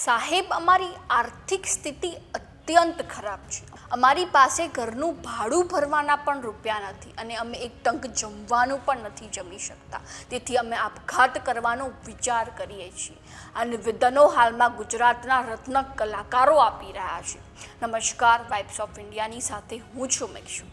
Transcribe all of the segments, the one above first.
સાહેબ, અમારી આર્થિક સ્થિતિ અત્યંત ખરાબ છે. અમારી પાસે ઘરનું ભાડું ભરવાના પણ રૂપિયા નથી અને અમે એક ટંક જમવાનું પણ નથી જમી શકતા. તેથી અમે આપઘાત કરવાનો વિચાર કરીએ છીએ. આ નિવેદનો હાલમાં ગુજરાતના રત્ન કલાકારો આપી રહ્યા છે. નમસ્કાર, વાઇબ્સ ઓફ ઇન્ડિયાની સાથે હું છું મેક્ષુ.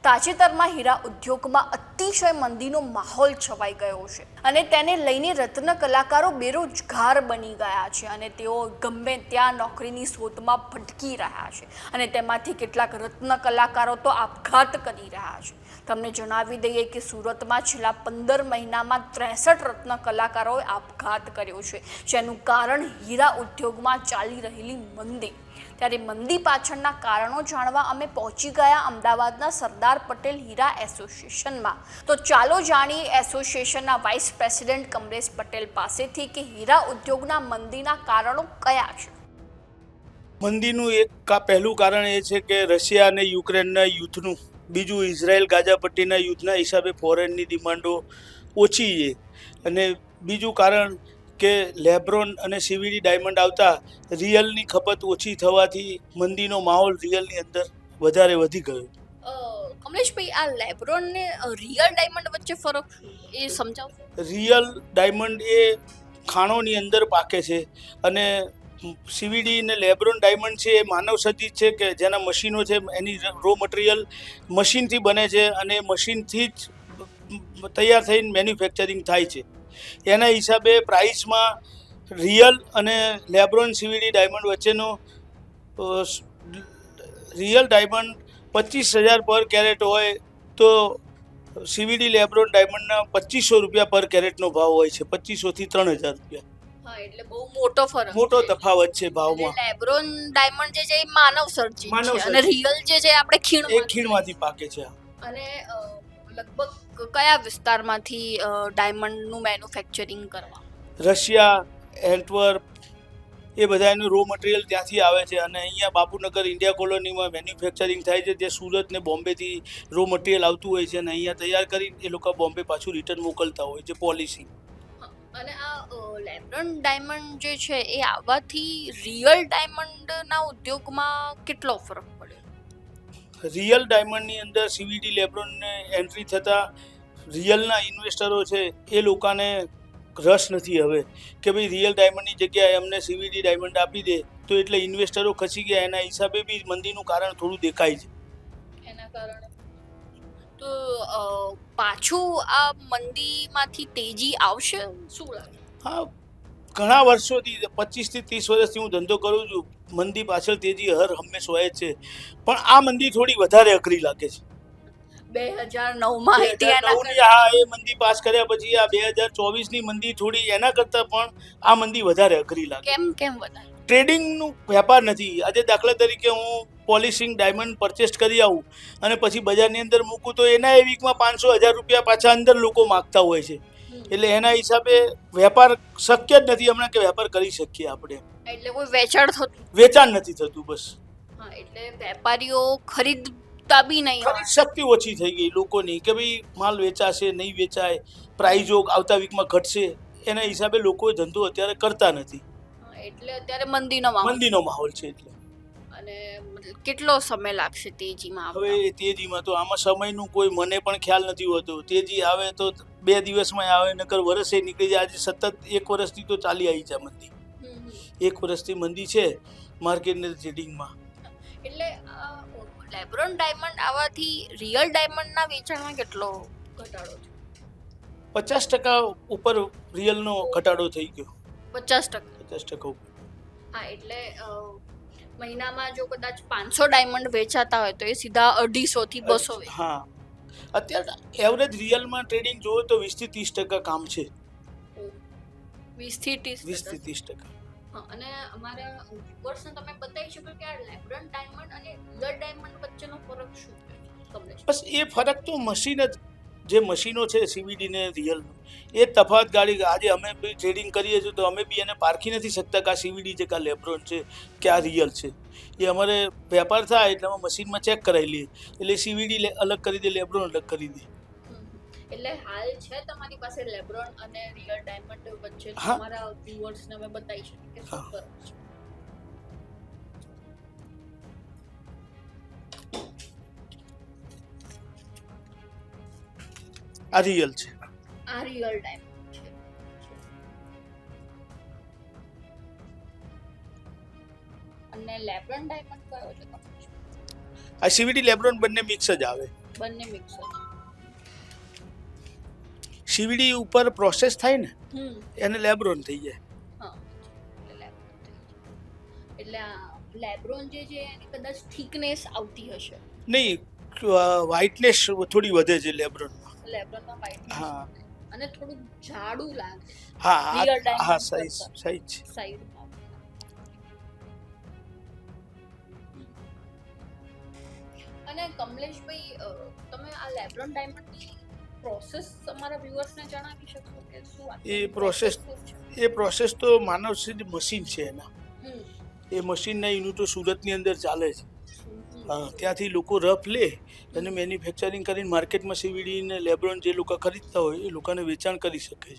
તાજેતરમાં હીરા ઉદ્યોગમાં અતિશય મંદીનો માહોલ છવાઈ ગયો છે અને તેને લઈને રત્ન કલાકારો બેરોજગાર બની ગયા છે અને તેઓ ગમે ત્યાં નોકરીની શોધમાં ભટકી રહ્યા છે અને તેમાંથી કેટલાક રત્ન કલાકારો તો આપઘાત કરી રહ્યા છે. તમને જણાવી દઈએ કે સુરતમાં છેલ્લા 15 મહિનામાં 63 રત્ન કલાકારોએ આપઘાત કર્યો છે, જેનું કારણ હીરા ઉદ્યોગમાં ચાલી રહેલી મંદી. ત્યારે મંદી પાછળના કારણો જાણવા અમે પહોંચી ગયા અમદાવાદના સરદાર પટેલ હીરા એસોસિએશનમાં. તો ચાલો જાણીએ એસોસિએશનના વાઇસ પ્રેસિડેન્ટ કમલેશ પટેલ પાસેથી કે હીરા ઉદ્યોગના મંદીના કારણો કયા છે. મંદીનું પહેલું કારણ એ છે કે રશિયા અને યુક્રેનના યુદ્ધનું, બીજું ઇઝરાયલ ગાઝા પટ્ટીના યુદ્ધના હિસાબે ફોરેનની ડિમાન્ડો ઓછી છે અને બીજું કારણ કે લેબ્રોન અને સીવીડી ડાયમંડ આવતા રિયલની ખપત ઓછી થવાથી મંદીનો માહોલ રિયલની અંદર વધારે વધી ગયો. કમલેશભાઈ, આ લેબ્રોન ને રિયલ ડાયમંડ વચ્ચે ફરક એ સમજાવો. રિયલ ડાયમંડ એ ખાણોની અંદર પાકે છે અને સીવીડી ને લેબ્રોન ડાયમંડ છે એ માનવ સર્જિત છે કે જેના મશીનો છે, એની રો મટીરિયલ મશીનથી બને છે અને મશીનથી જ તૈયાર થઈને મેન્યુફેક્ચરિંગ થાય છે. એના હિસાબે પ્રાઇસમાં રિયલ અને લેબ્રોન સીવીડી ડાયમંડ વચ્ચેનો રિયલ ડાયમંડ 25,000 પર કેરેટ હોય તો સીવીડી લેબ્રોન ડાયમંડના 2,500 રૂપિયા પર કેરેટનો ભાવ હોય છે. 2,500 થી 3,000 રૂપિયા. હા, એટલે બહુ મોટો ફરક, મોટો તફાવત છે ભાવમાં. લેબ્રોન ડાયમંડ જે છે એ માનવ સર્જિત છે અને રિયલ જે છે આપણે ખીણમાંથી પાકે છે. અને લગભગ કયા વિસ્તારમાંથી ડાયમંડનું મેન્યુફેક્ચરિંગ કરવા? રશિયા, એન્ટવર્પ, એ બધાનું રો મટીરિયલ ત્યાંથી આવે છે અને અહીંયા બાપુનગર ઇન્ડિયા કોલોનીમાં મેન્યુફેક્ચરિંગ થાય છે, જે સુરત ને બોમ્બેથી રો મટીરિયલ આવતું હોય છે અને અહીંયા તૈયાર કરી એ લોકો બોમ્બે પાછું રિટર્ન મોકલતા હોય છે પોલિસી. અને આ લેબ્રોન ડાયમંડ જે છે એ આવવાથી રિયલ ડાયમંડના ઉદ્યોગમાં કેટલો ફરક પડે? રિયલ ડાયમંડની અંદર સીવીડી લેબ્રોનને એન્ટ્રી થતાં રિયલના ઇન્વેસ્ટરો છે એ લોકોને રસ નથી હવે કે ભાઈ રિયલ ડાયમંડની જગ્યાએ અમને સીવીડી ડાયમંડ આપી દે, તો એટલે ઇન્વેસ્ટરો ખસી ગયા. એના હિસાબે બી મંદીનું કારણ થોડું દેખાય છે. એના કારણે તો પાછું આ મંદીમાંથી તેજી આવશે શું લાગે? હા, ઘણા વર્ષોથી 25 થી 30 વર્ષથી હું ધંધો કરું છું. મંદી પાછળ તેજી હંમેશ હોય જ છે, પણ આ મંદી થોડી વધારે અઘરી લાગે છે. 2009માં એ મંદી પાસ કર્યા પછી આ 2024ની મંદી થોડી એના કરતાં પણ આ મંદી વધારે અઘરી લાગે. કેમ વધારે? ટ્રેડિંગનું વેપાર નથી. આજે દાખલા તરીકે હું પોલિશિંગ ડાયમંડ પરચેસ કરી આવું અને પછી બજારની અંદર મૂકું તો એના એ વીકમાં 500,000 રૂપિયા પાછા અંદર લોકો માગતા હોય છે. એટલે એના હિસાબે વેપાર શક્ય જ નથી હમણાં કે વેપાર કરી શકીએ આપણે. એટલે કોઈ વેચાણ નથી થતું બસ. હા, એટલે વેપારીઓ ખરીદતા બી નહીં, ખરીદ શક્તિ ઓછી થઈ ગઈ લોકોની કે ભાઈ માલ વેચાશે નહીં વેચાય, પ્રાઇઝો આવતા વીકમાં ઘટશે, એના હિસાબે લોકો ધંધો અત્યારે કરતા નથી. એટલે અત્યારે મંદીનો માહોલ છે. એટલે અને કેટલો સમય લાગશે તેજીમાં? હવે તેજીમાં તો આમાં સમયનું કોઈ મને પણ ખ્યાલ નથી હોતો. તેજી આવે તો 2 દિવસમાં આવે, નકર વર્ષે નીકળી જાય. આજે સતત 1 વર્ષથી તો ચાલી આવી છે મંદી. 1 વર્ષથી મંદી છે માર્કેટને ટ્રેડિંગમાં. એટલે લેબ્રોન ડાયમંડ આવવાથી રિયલ ડાયમંડના વેચાણમાં કેટલો ઘટાડો છે? 50% ઉપર રિયલનો ઘટાડો થઈ ગયો. 50%. ઉપર. હા, એટલે મહિનામાં જો કદાચ 500 ડાયમંડ વેચાતા હોય તો એ સીધા 250 થી 200. હા, અત્યારે એવરેજ રિયલમાં ટ્રેડિંગ જોવો તો 20 થી 30% કામ છે. 20 થી 30%. હા, અને અમારા વ્યુઅર્સને તમે બતાવી શકો કે આ લેબ્રોન ડાયમંડ અને રિયલ ડાયમંડ વચ્ચેનો ફરક શું છે? બસ એ ફરક તો મશીન જ, જે મશીનો છે સીવીડી ને રિયલનો, એ તફાવત ગાડી. આજે અમે બી ટ્રેડિંગ કરીએ છીએ તો અમે બી એને પારખી નથી શકતા કે આ સીવીડી છે કે આ લેબ્રોન છે કે આ રિયલ છે. એ અમારે વેપાર થાય એટલે અમે મશીનમાં ચેક કરાવી લઈએ, એટલે સીવીડી અલગ કરી દે, લેબ્રોન અલગ કરી દે. એટલે હાલ છે તમારી પાસે લેબ્રોન અને રિયલ ડાયમંડ વચ્ચે હા. તમારા વ્યુઅર્સને અમે બતાવી શકીએ કે શું હા. ફરક છે. આ રિયલ છે. આ રિયલ ડાયમંડ છે. અને લેબ્રોન ડાયમંડ કયો છે તમારો? આ સીવીડી લેબ્રોન બંને મિક્સ જ આવે. બંને મિક્સ છે. સીવીડી ઉપર પ્રોસેસ થાય ને હમ એને લેબ્રોન થઈ જાય. હા એટલે લેબ્રોન થઈ જાય. એટલે આ લેબ્રોન જે છે એની કદાચ થિકનેસ આવતી હશે. નહીં, વ્હાઇટનેસ થોડી વધે છે લેબ્રોનમાં. લેબ્રોનમાં વ્હાઇટનેસ હા. અને થોડું જાડું લાગે હા Real diamond હા સાઈઝ કરતાં. સાઈઝ છે. સાઈડમાં. અને કમલેશભાઈ તમે આ લેબ્રોન ડાયમંડની પ્રોસેસ તમારા વ્યુઅર્સને જણાવી શકશો કે શું આ એ પ્રોસેસ એ પ્રોસેસ તો માનવ સિદ્ધ મશીન છે એના. હમ એ મશીનના યુનિટો સુરતની અંદર ચાલે છે. હમ. હા, ત્યાંથી લોકો રફ લે અને મેન્યુફેક્ચરિંગ કરીને માર્કેટમાં સીવીડી ને લેબ્રોન જે લોકો ખરીદતા હોય એ લોકોને વેચાણ કરી શકે છે.